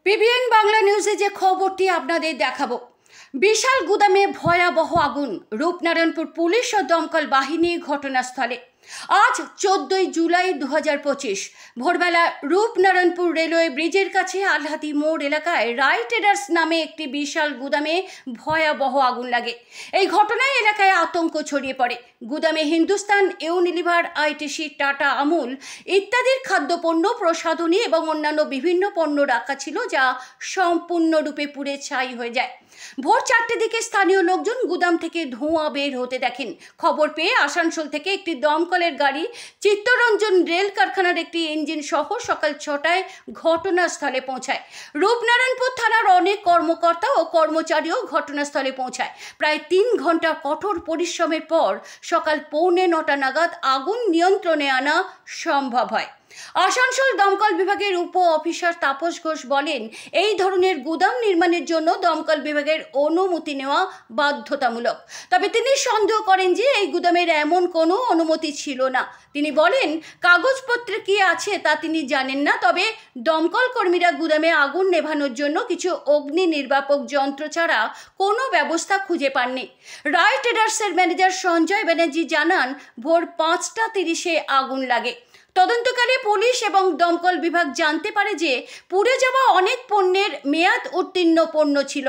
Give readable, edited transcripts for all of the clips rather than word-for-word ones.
PBN Bangla নিউজে যে খবরটি আপনাদের দেখাবো, বিশাল গুদামে ভয়াবহ আগুন। রূপনারায়ণপুর পুলিশ ও দমকল বাহিনী ঘটনাস্থলে। আজ 14 জুলাই 2025 ভোরবেলা রূপনারায়ণপুর রেলওয়ে ব্রিজের কাছে আলহাতি মোড় এলাকায় রায় ট্রেডার্স নামে একটি বিশাল গুদামে ভয়াবহ আগুন লাগে। এই ঘটনায় এলাকায় আতঙ্ক ছড়িয়ে পড়ে। গুদামে Hindustan Unilever, ITC, tata, Amul ইত্যাদির খাদ্যপণ্য, প্রসাধনী এবং অন্যান্য বিভিন্ন পণ্য রাখা ছিল, যা সম্পূর্ণরূপে পুড়ে ছাই হয়ে যায়। ভোর 4টের দিকে স্থানীয় লোকজন গুদাম থেকে ধোঁয়া বের হতে দেখেন। খবর পেয়ে আসানসোল থেকে একটি দমকলের গাড়ি চিত্তরঞ্জন রেল কারখানার একটি ইঞ্জিন সহ সকাল 6টায় ঘটনাস্থলে পৌঁছায়। রূপনারায়ণপুর থানার অনেক কর্মকর্তা ও কর্মচারীও ঘটনাস্থলে পৌঁছায়। প্রায় 3 ঘন্টা কঠোর পরিশ্রমের পর সকাল 8:45 নাগাদ আগুন নিয়ন্ত্রণে আনা সম্ভব হয়। আসানসোল দমকল বিভাগের উপ অফিসার তাপস ঘোষ বলেন, এই ধরনের গুদাম নির্মাণের জন্য দমকল বিভাগের অনুমতি নেওয়া বাধ্যতামূলক। তবে তিনি সন্দেহ করেন যে এই গুদামের এমন কোনো অনুমতি ছিল না। তিনি বলেন, কাগজপত্রে কি আছে তা তিনি জানেন না, তবে দমকল কর্মীরা গুদামে আগুন নেভানোর জন্য কিছু অগ্নি নির্বাপক যন্ত্র ছাড়া কোনো ব্যবস্থা খুঁজে পাননি। রায় ট্রেডার্সের ম্যানেজার সঞ্জয় ব্যানার্জি জানান, ভোর 5:30 আগুন লাগে। তদন্তকালে পুলিশ এবং দমকল বিভাগ জানতে পারে যে পুড়ে যাওয়া অনেক পণ্যের মেয়াদ উত্তীর্ণ পণ্য ছিল।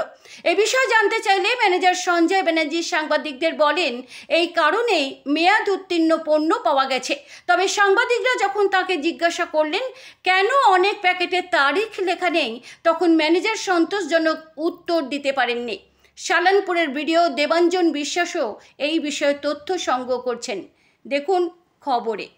এ বিষয়ে জানতে চাইলে ম্যানেজার সঞ্জয় ব্যানার্জি সাংবাদিকদের বলেন, এই কারণেই মেয়াদ উত্তীর্ণ পণ্য পাওয়া গেছে। তবে সাংবাদিকরা যখন তাকে জিজ্ঞাসা করলেন কেন অনেক প্যাকেটের তারিখ লেখা নেই, তখন ম্যানেজার সন্তোষজনক উত্তর দিতে পারেননি। সালানপুরের ভিডিও দেবাঞ্জন বিশ্বাসও এই বিষয়ে তথ্য সংগ্রহ করছেন। দেখুন খবরে।